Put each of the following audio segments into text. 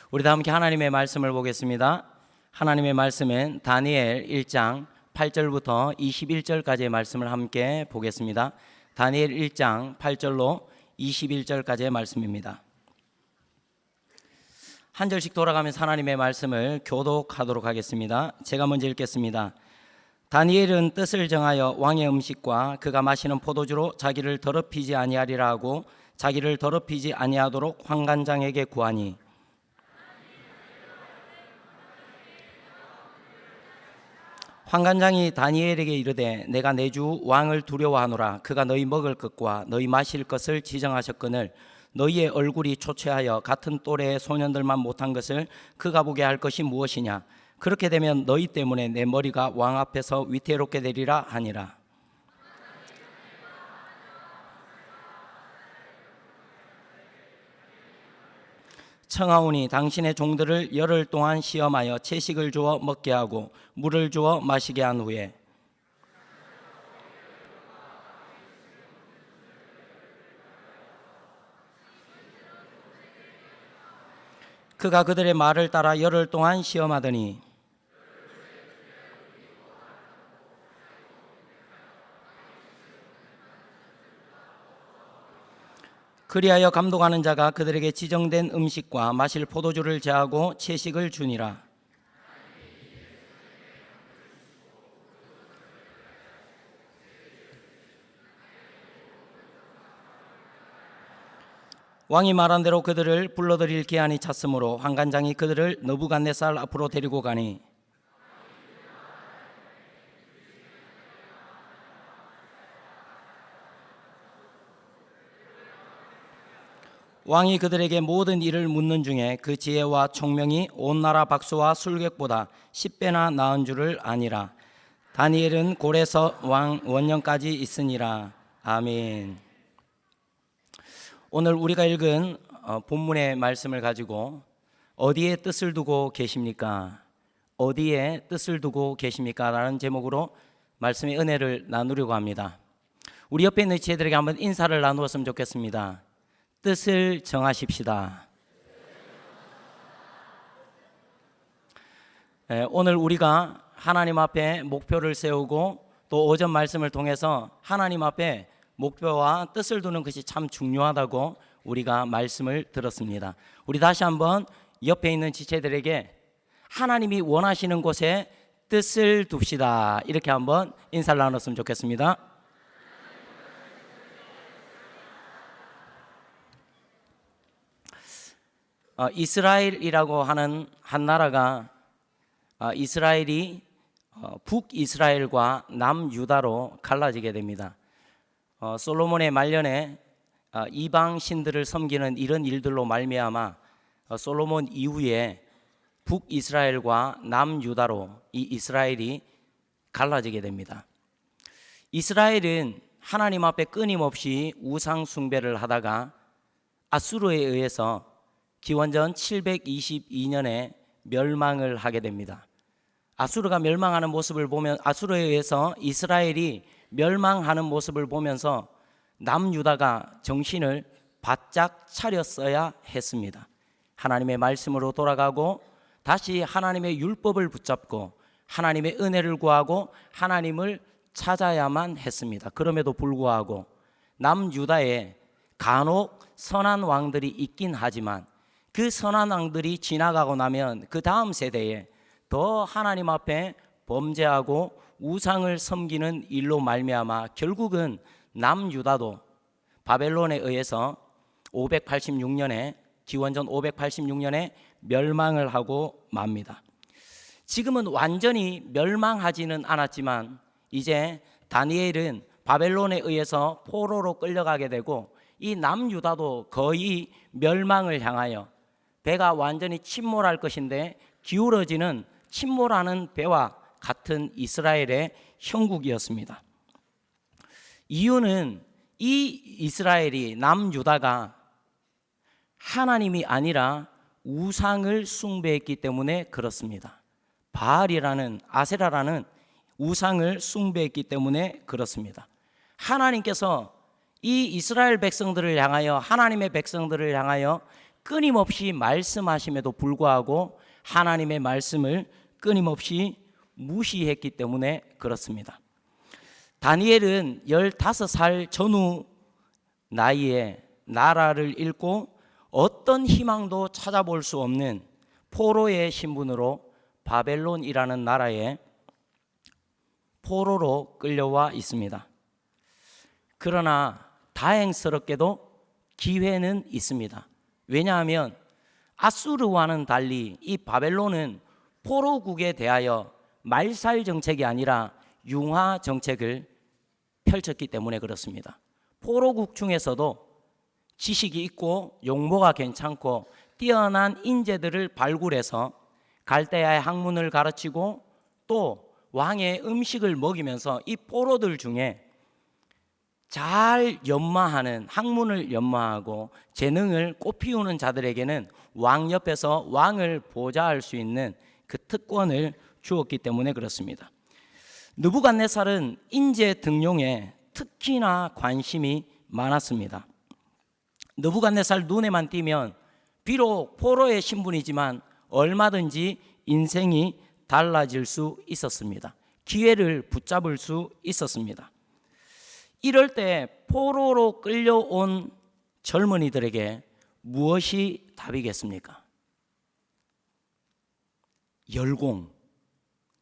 우리 다 함께 하나님의 말씀을 보겠습니다. 하나님의 말씀은 다니엘 1장 8절부터 21절까지의 말씀을 함께 보겠습니다. 다니엘 1장 8절로 21절까지의 말씀입니다. 한 절씩 돌아가면서 하나님의 말씀을 교독하도록 하겠습니다. 제가 먼저 읽겠습니다. 다니엘은 뜻을 정하여 왕의 음식과 그가 마시는 포도주로 자기를 더럽히지 아니하리라 하고 자기를 더럽히지 아니하도록 환관장에게 구하니 환관장이 다니엘에게 이르되 내가 내 주 왕을 두려워하노라. 그가 너희 먹을 것과 너희 마실 것을 지정하셨거늘 너희의 얼굴이 초췌하여 같은 또래의 소년들만 못한 것을 그가 보게 할 것이 무엇이냐. 그렇게 되면 너희 때문에 내 머리가 왕 앞에서 위태롭게 되리라 하니라. 청하오니 당신의 종들을 열흘 동안 시험하여 채식을 주어 먹게 하고 물을 주어 마시게 한 후에 그가 그들의 말을 따라 열흘 동안 시험하더니 그리하여 감독하는 자가 그들에게 지정된 음식과 마실 포도주를 제하고 채식을 주니라. 왕이 말한 대로 그들을 불러들일 기한이 찼으므로 환관장이 그들을 느부갓네살 앞으로 데리고 가니 왕이 그들에게 모든 일을 묻는 중에 그 지혜와 총명이 온 나라 박수와 술객보다 10배나 나은 줄을 아니라. 다니엘은 고레서 왕 원년까지 있으니라. 아멘. 오늘 우리가 읽은 본문의 말씀을 가지고 어디에 뜻을 두고 계십니까? 어디에 뜻을 두고 계십니까? 라는 제목으로 말씀의 은혜를 나누려고 합니다. 우리 옆에 있는 지혜들에게 한번 인사를 나누었으면 좋겠습니다. 뜻을 정하십시다. 오늘 우리가 하나님 앞에 목표를 세우고 또 오전 말씀을 통해서 하나님 앞에 목표와 뜻을 두는 것이 참 중요하다고 우리가 말씀을 들었습니다. 우리 다시 한번 옆에 있는 지체들에게 하나님이 원하시는 곳에 뜻을 둡시다. 이렇게 한번 인사를 나눴으면 좋겠습니다. 이스라엘이라고 하는 한 나라가 이스라엘이 북이스라엘과 남유다로 갈라지게 됩니다. 솔로몬의 말년에 이방 신들을 섬기는 이런 일들로 말미암아 솔로몬 이후에 북이스라엘과 남유다로 이 이스라엘이 갈라지게 됩니다. 이스라엘은 하나님 앞에 끊임없이 우상 숭배를 하다가 아수르에 의해서 기원전 722년에 멸망을 하게 됩니다. 아수르가 멸망하는 모습을 보면 아수르에 의해서 이스라엘이 멸망하는 모습을 보면서 남유다가 정신을 바짝 차렸어야 했습니다. 하나님의 말씀으로 돌아가고 다시 하나님의 율법을 붙잡고 하나님의 은혜를 구하고 하나님을 찾아야만 했습니다. 그럼에도 불구하고 남유다에 간혹 선한 왕들이 있긴 하지만 그 선한 왕들이 지나가고 나면 그 다음 세대에 더 하나님 앞에 범죄하고 우상을 섬기는 일로 말미암아 결국은 남유다도 바벨론에 의해서 586년에 기원전 586년에 멸망을 하고 맙니다. 지금은 완전히 멸망하지는 않았지만 이제 다니엘은 바벨론에 의해서 포로로 끌려가게 되고 이 남유다도 거의 멸망을 향하여 배가 완전히 침몰할 것인데 기울어지는 침몰하는 배와 같은 이스라엘의 형국이었습니다. 이유는 이 이스라엘이 남유다가 하나님이 아니라 우상을 숭배했기 때문에 그렇습니다. 바알이라는 아세라라는 우상을 숭배했기 때문에 그렇습니다. 하나님께서 이 이스라엘 백성들을 향하여 하나님의 백성들을 향하여 끊임없이 말씀하심에도 불구하고 하나님의 말씀을 끊임없이 무시했기 때문에 그렇습니다. 다니엘은 15살 전후 나이에 나라를 잃고 어떤 희망도 찾아볼 수 없는 포로의 신분으로 바벨론이라는 나라에 포로로 끌려와 있습니다. 그러나 다행스럽게도 기회는 있습니다. 왜냐하면 아수르와는 달리 이 바벨론은 포로국에 대하여 말살 정책이 아니라 융화 정책을 펼쳤기 때문에 그렇습니다. 포로국 중에서도 지식이 있고 용모가 괜찮고 뛰어난 인재들을 발굴해서 갈대아의 학문을 가르치고 또 왕의 음식을 먹이면서 이 포로들 중에 잘 연마하는, 학문을 연마하고 재능을 꽃피우는 자들에게는 왕 옆에서 왕을 보좌할 수 있는 그 특권을 주었기 때문에 그렇습니다. 느부갓네살은 인재 등용에 특히나 관심이 많았습니다. 느부갓네살 눈에만 띄면 비록 포로의 신분이지만 얼마든지 인생이 달라질 수 있었습니다. 기회를 붙잡을 수 있었습니다. 이럴 때 포로로 끌려온 젊은이들에게 무엇이 답이겠습니까? 열공,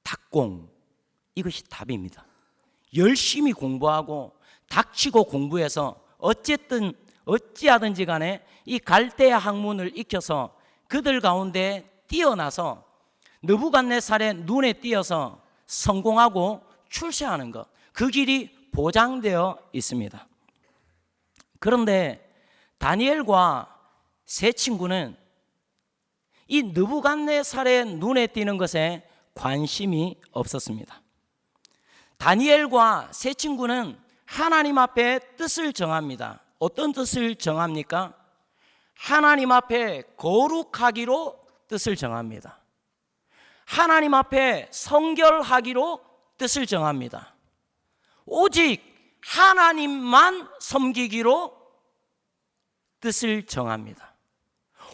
탁공, 이것이 답입니다. 열심히 공부하고 닥치고 공부해서 어찌하든지 간에 이 갈대아 학문을 익혀서 그들 가운데 뛰어나서 느부갓네살의 눈에 띄어서 성공하고 출세하는 것, 그 길이 보장되어 있습니다. 그런데 다니엘과 세 친구는 이 느부갓네살의 눈에 띄는 것에 관심이 없었습니다. 다니엘과 세 친구는 하나님 앞에 뜻을 정합니다. 어떤 뜻을 정합니까? 하나님 앞에 거룩하기로 뜻을 정합니다. 하나님 앞에 성결하기로 뜻을 정합니다. 오직 하나님만 섬기기로 뜻을 정합니다.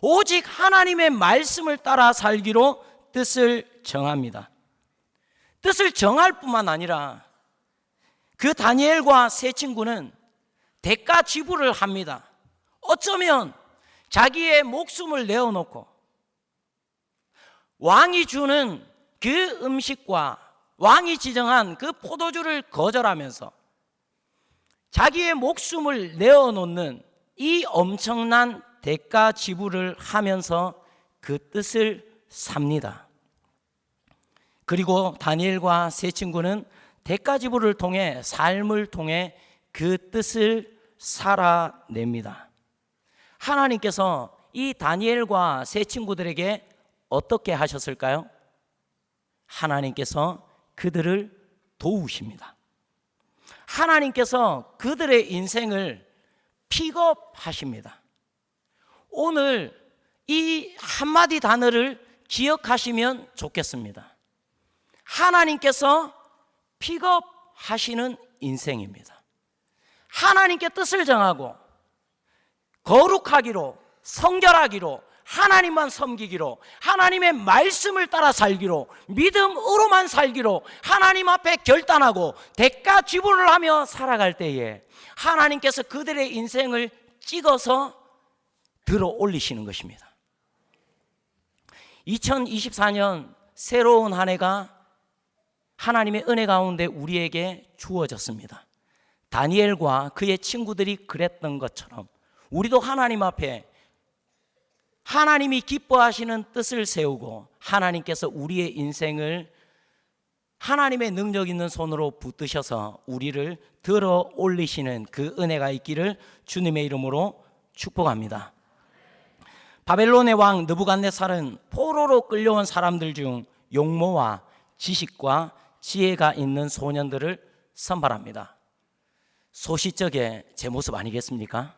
오직 하나님의 말씀을 따라 살기로 뜻을 정합니다. 뜻을 정할 뿐만 아니라 그 다니엘과 세 친구는 대가 지불을 합니다. 어쩌면 자기의 목숨을 내어놓고 왕이 주는 그 음식과 왕이 지정한 그 포도주를 거절하면서 자기의 목숨을 내어놓는 이 엄청난 대가 지불을 하면서 그 뜻을 삽니다. 그리고 다니엘과 세 친구는 대가 지불을 통해 삶을 통해 그 뜻을 살아냅니다. 하나님께서 이 다니엘과 세 친구들에게 어떻게 하셨을까요? 하나님께서 그들을 도우십니다. 하나님께서 그들의 인생을 픽업하십니다. 오늘 이 한마디 단어를 기억하시면 좋겠습니다. 하나님께서 픽업하시는 인생입니다. 하나님께 뜻을 정하고 거룩하기로, 성결하기로, 하나님만 섬기기로, 하나님의 말씀을 따라 살기로, 믿음으로만 살기로 하나님 앞에 결단하고 대가 지불을 하며 살아갈 때에 하나님께서 그들의 인생을 찍어서 들어 올리시는 것입니다. 2024년 새로운 한 해가 하나님의 은혜 가운데 우리에게 주어졌습니다. 다니엘과 그의 친구들이 그랬던 것처럼 우리도 하나님 앞에 하나님이 기뻐하시는 뜻을 세우고 하나님께서 우리의 인생을 하나님의 능력 있는 손으로 붙드셔서 우리를 들어 올리시는 그 은혜가 있기를 주님의 이름으로 축복합니다. 바벨론의 왕 느부갓네살은 포로로 끌려온 사람들 중 용모와 지식과 지혜가 있는 소년들을 선발합니다. 소시적에 제 모습 아니겠습니까?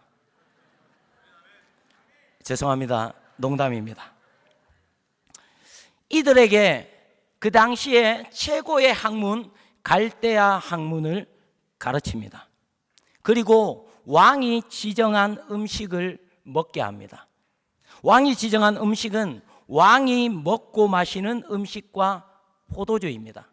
죄송합니다. 농담입니다. 이들에게 그 당시에 최고의 학문 갈대아 학문을 가르칩니다. 그리고 왕이 지정한 음식을 먹게 합니다. 왕이 지정한 음식은 왕이 먹고 마시는 음식과 포도주입니다.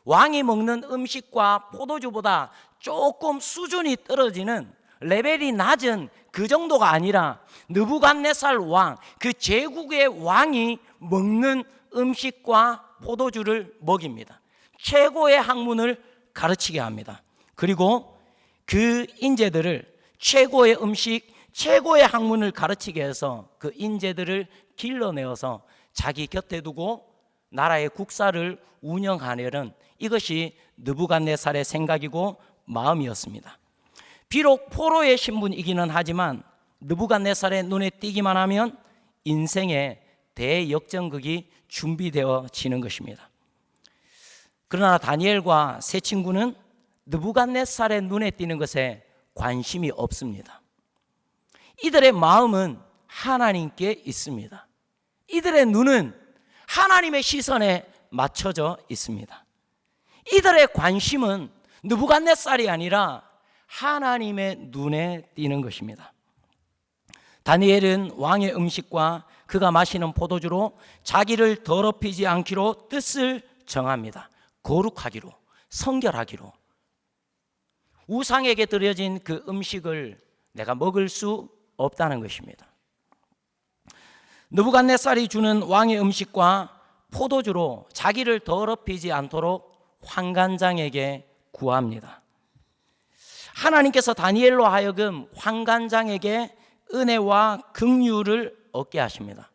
왕이 먹는 음식과 포도주보다 조금 수준이 떨어지는 레벨이 낮은 그 정도가 아니라 느부갓네살 왕, 그 제국의 왕이 먹는 음식과 포도주를 먹입니다. 최고의 학문을 가르치게 합니다. 그리고 그 인재들을 최고의 음식, 최고의 학문을 가르치게 해서 그 인재들을 길러내어서 자기 곁에 두고 나라의 국사를 운영하려는 이것이 느부갓네살의 생각이고 마음이었습니다. 비록 포로의 신분이기는 하지만 느부갓네살의 눈에 띄기만 하면 인생의 대역전극이 준비되어지는 것입니다. 그러나 다니엘과 세 친구는 느부갓네살의 눈에 띄는 것에 관심이 없습니다. 이들의 마음은 하나님께 있습니다. 이들의 눈은 하나님의 시선에 맞춰져 있습니다. 이들의 관심은 느부갓네살이 아니라 하나님의 눈에 띄는 것입니다. 다니엘은 왕의 음식과 그가 마시는 포도주로 자기를 더럽히지 않기로 뜻을 정합니다. 거룩하기로, 성결하기로. 우상에게 드려진 그 음식을 내가 먹을 수 없다는 것입니다. 느부갓네살이 주는 왕의 음식과 포도주로 자기를 더럽히지 않도록 환관장에게 구합니다. 하나님께서 다니엘로 하여금 환관장에게 은혜와 긍휼을 얻게 하십니다.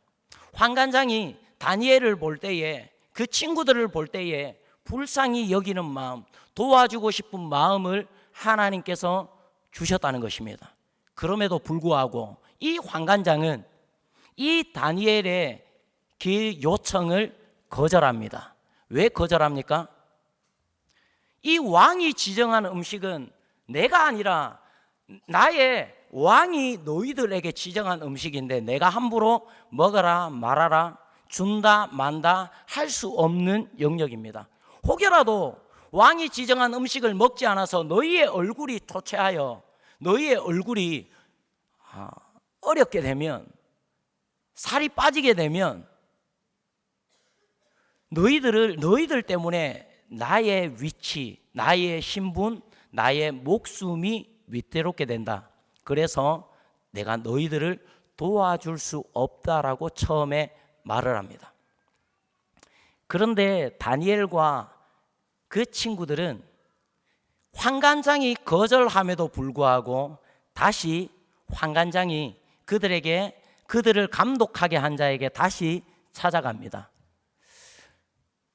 환관장이 다니엘을 볼 때에, 그 친구들을 볼 때에 불쌍히 여기는 마음, 도와주고 싶은 마음을 하나님께서 주셨다는 것입니다. 그럼에도 불구하고 이 환관장은 이 다니엘의 그 요청을 거절합니다. 왜 거절합니까? 이 왕이 지정한 음식은 내가 아니라 나의 왕이 너희들에게 지정한 음식인데 내가 함부로 먹어라 말아라, 준다 만다 할 수 없는 영역입니다. 혹여라도 왕이 지정한 음식을 먹지 않아서 너희의 얼굴이 토체하여 너희의 얼굴이 어렵게 되면, 살이 빠지게 되면 너희들 때문에 나의 위치, 나의 신분, 나의 목숨이 위태롭게 된다. 그래서 내가 너희들을 도와줄 수 없다라고 처음에 말을 합니다. 그런데 다니엘과 그 친구들은 환관장이 거절함에도 불구하고 다시 환관장이 그들을 감독하게 한 자에게 다시 찾아갑니다.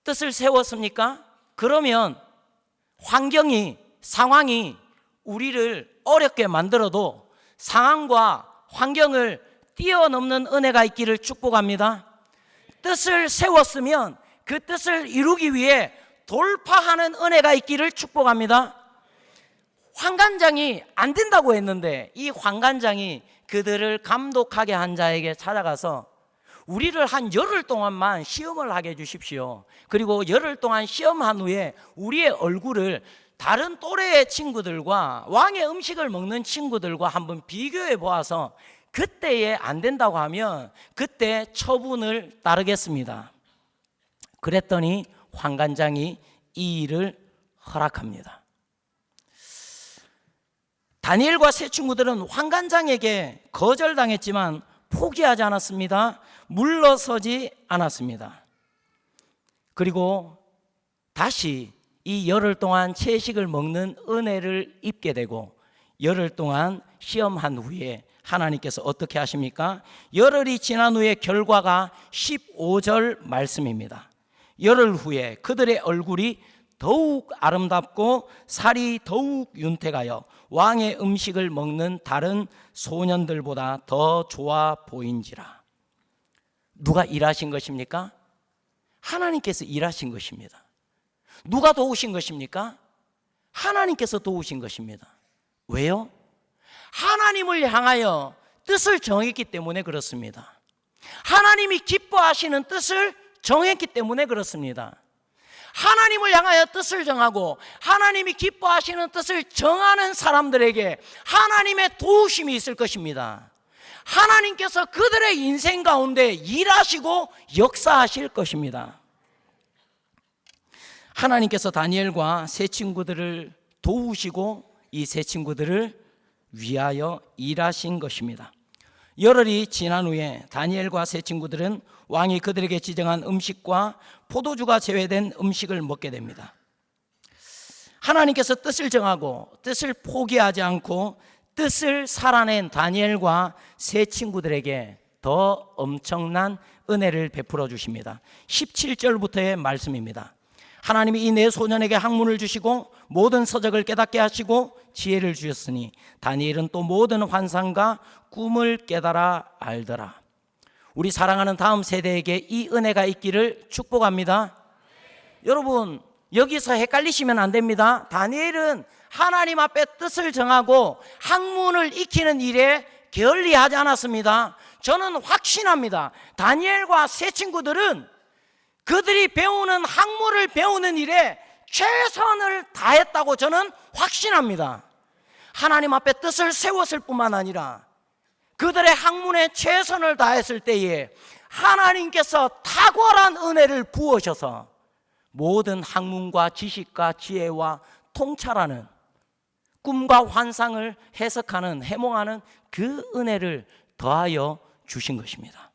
뜻을 세웠습니까? 그러면 환경이, 상황이 우리를 어렵게 만들어도 상황과 환경을 뛰어넘는 은혜가 있기를 축복합니다. 뜻을 세웠으면 그 뜻을 이루기 위해 돌파하는 은혜가 있기를 축복합니다. 환관장이 안 된다고 했는데 이 환관장이 그들을 감독하게 한 자에게 찾아가서 우리를 한 열흘 동안만 시험을 하게 해주십시오. 그리고 열흘 동안 시험한 후에 우리의 얼굴을 다른 또래의 친구들과 왕의 음식을 먹는 친구들과 한번 비교해 보아서 그때에 안 된다고 하면 그때 처분을 따르겠습니다. 그랬더니 환관장이 이 일을 허락합니다. 다니엘과 세 친구들은 환관장에게 거절당했지만 포기하지 않았습니다. 물러서지 않았습니다. 그리고 다시 이 열흘 동안 채식을 먹는 은혜를 입게 되고 열흘 동안 시험한 후에 하나님께서 어떻게 하십니까? 열흘이 지난 후에 결과가 15절 말씀입니다. 열흘 후에 그들의 얼굴이 더욱 아름답고 살이 더욱 윤택하여 왕의 음식을 먹는 다른 소년들보다 더 좋아 보인지라. 누가 일하신 것입니까? 하나님께서 일하신 것입니다. 누가 도우신 것입니까? 하나님께서 도우신 것입니다. 왜요? 하나님을 향하여 뜻을 정했기 때문에 그렇습니다. 하나님이 기뻐하시는 뜻을 정했기 때문에 그렇습니다. 하나님을 향하여 뜻을 정하고 하나님이 기뻐하시는 뜻을 정하는 사람들에게 하나님의 도우심이 있을 것입니다. 하나님께서 그들의 인생 가운데 일하시고 역사하실 것입니다. 하나님께서 다니엘과 세 친구들을 도우시고 이 세 친구들을 위하여 일하신 것입니다. 열흘이 지난 후에 다니엘과 세 친구들은 왕이 그들에게 지정한 음식과 포도주가 제외된 음식을 먹게 됩니다. 하나님께서 뜻을 정하고 뜻을 포기하지 않고 뜻을 살아낸 다니엘과 세 친구들에게 더 엄청난 은혜를 베풀어 주십니다. 17절부터의 말씀입니다. 하나님이 이 네 소년에게 학문을 주시고 모든 서적을 깨닫게 하시고 지혜를 주셨으니 다니엘은 또 모든 환상과 꿈을 깨달아 알더라. 우리 사랑하는 다음 세대에게 이 은혜가 있기를 축복합니다. 여러분, 여기서 헷갈리시면 안 됩니다. 다니엘은 하나님 앞에 뜻을 정하고 학문을 익히는 일에 게을리하지 않았습니다. 저는 확신합니다. 다니엘과 세 친구들은 그들이 배우는 학문을 배우는 일에 최선을 다했다고 저는 확신합니다. 하나님 앞에 뜻을 세웠을 뿐만 아니라 그들의 학문에 최선을 다했을 때에 하나님께서 탁월한 은혜를 부으셔서 모든 학문과 지식과 지혜와 통찰하는 꿈과 환상을 해석하는 해몽하는 그 은혜를 더하여 주신 것입니다.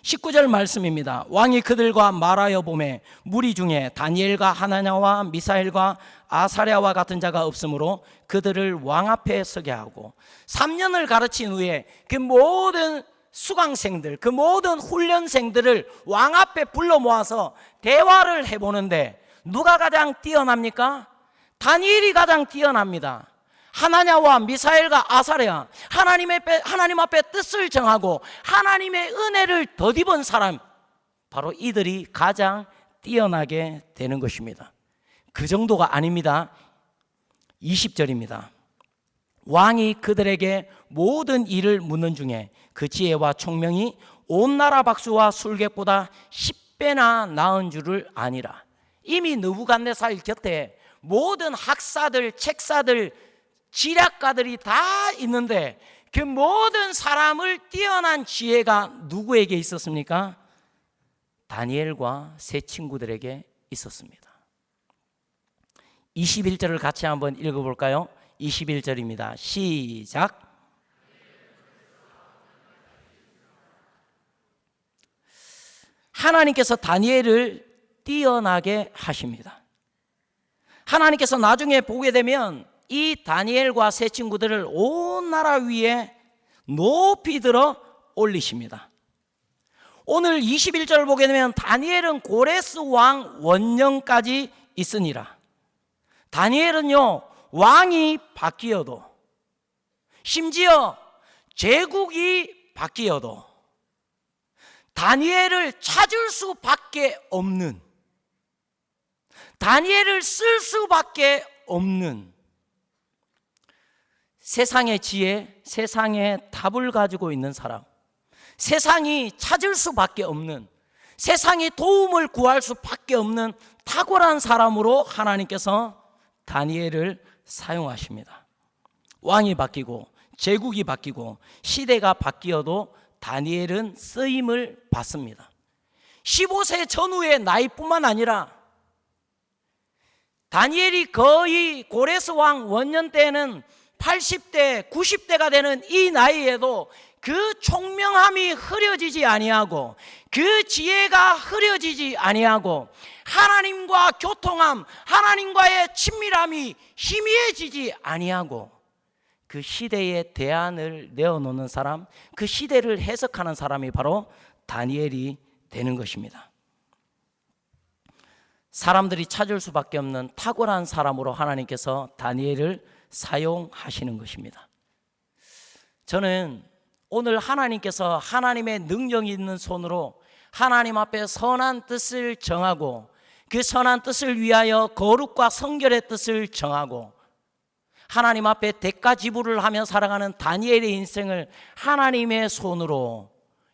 19절 말씀입니다. 왕이 그들과 말하여 보매 무리 중에 다니엘과 하나냐와 미사엘과 아사랴와 같은 자가 없으므로 그들을 왕 앞에 서게 하고 3년을 가르친 후에 그 모든 수강생들, 그 모든 훈련생들을 왕 앞에 불러 모아서 대화를 해보는데 누가 가장 뛰어납니까? 다니엘이 가장 뛰어납니다. 하나냐와 미사엘과 아사랴, 하나님 앞에 뜻을 정하고 하나님의 은혜를 덧입은 사람, 바로 이들이 가장 뛰어나게 되는 것입니다. 그 정도가 아닙니다. 20절입니다. 왕이 그들에게 모든 일을 묻는 중에 그 지혜와 총명이 온 나라 박수와 술객보다 10배나 나은 줄을 아니라. 이미 느부갓네살 곁에 모든 학사들, 책사들, 지략가들이 다 있는데 그 모든 사람을 뛰어난 지혜가 누구에게 있었습니까? 다니엘과 세 친구들에게 있었습니다. 21절을 같이 한번 읽어볼까요? 21절입니다. 시작. 하나님께서 다니엘을 뛰어나게 하십니다. 하나님께서 나중에 보게 되면 이 다니엘과 세 친구들을 온 나라 위에 높이 들어 올리십니다. 오늘 21절 보게 되면 다니엘은 고레스 왕 원년까지 있으니라. 다니엘은요, 왕이 바뀌어도, 심지어 제국이 바뀌어도 다니엘을 찾을 수밖에 없는, 다니엘을 쓸 수밖에 없는 세상의 지혜, 세상의 답을 가지고 있는 사람, 세상이 찾을 수밖에 없는, 세상이 도움을 구할 수밖에 없는 탁월한 사람으로 하나님께서 다니엘을 사용하십니다. 왕이 바뀌고 제국이 바뀌고 시대가 바뀌어도 다니엘은 쓰임을 받습니다. 15세 전후의 나이뿐만 아니라 다니엘이 거의 고레스 왕 원년 때는 80대, 90대가 되는 이 나이에도 그 총명함이 흐려지지 아니하고 그 지혜가 흐려지지 아니하고 하나님과 교통함, 하나님과의 친밀함이 희미해지지 아니하고 그 시대의 대안을 내어놓는 사람, 그 시대를 해석하는 사람이 바로 다니엘이 되는 것입니다. 사람들이 찾을 수밖에 없는 탁월한 사람으로 하나님께서 다니엘을 사용하시는 것입니다. 저는 오늘 하나님께서 하나님의 능력이 있는 손으로 하나님 앞에 선한 뜻을 정하고 그 선한 뜻을 위하여 거룩과 성결의 뜻을 정하고 하나님 앞에 대가 지불을 하며 살아가는 다니엘의 인생을 하나님의 손으로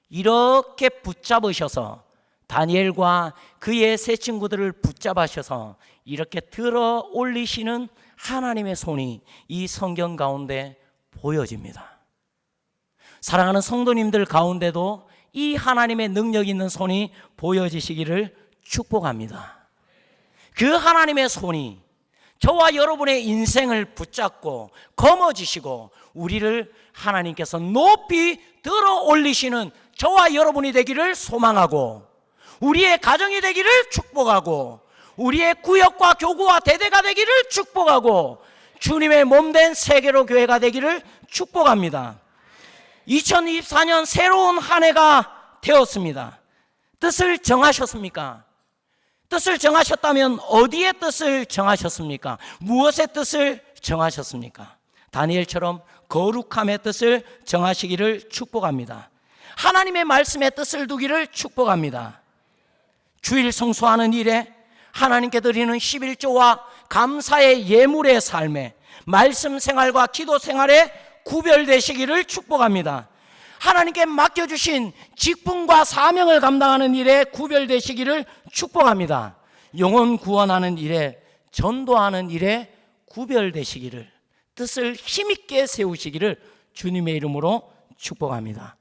이렇게 붙잡으셔서 다니엘과 그의 세 친구들을 붙잡으셔서 이렇게 들어 올리시는 하나님의 손이 이 성경 가운데 보여집니다. 사랑하는 성도님들 가운데도 이 하나님의 능력 있는 손이 보여지시기를 축복합니다. 그 하나님의 손이 저와 여러분의 인생을 붙잡고 거머쥐시고 우리를 하나님께서 높이 들어 올리시는 저와 여러분이 되기를 소망하고, 우리의 가정이 되기를 축복하고, 우리의 구역과 교구와 대대가 되기를 축복하고, 주님의 몸된 세계로 교회가 되기를 축복합니다. 2024년 새로운 한 해가 되었습니다. 뜻을 정하셨습니까? 뜻을 정하셨다면 어디에 뜻을 정하셨습니까? 무엇의 뜻을 정하셨습니까? 다니엘처럼 거룩함의 뜻을 정하시기를 축복합니다. 하나님의 말씀에 뜻을 두기를 축복합니다. 주일 성수하는 일에 하나님께 드리는 11조와 감사의 예물의 삶에, 말씀 생활과 기도 생활에 구별되시기를 축복합니다. 하나님께 맡겨주신 직분과 사명을 감당하는 일에 구별되시기를 축복합니다. 영혼 구원하는 일에, 전도하는 일에 구별되시기를, 뜻을 힘있게 세우시기를 주님의 이름으로 축복합니다.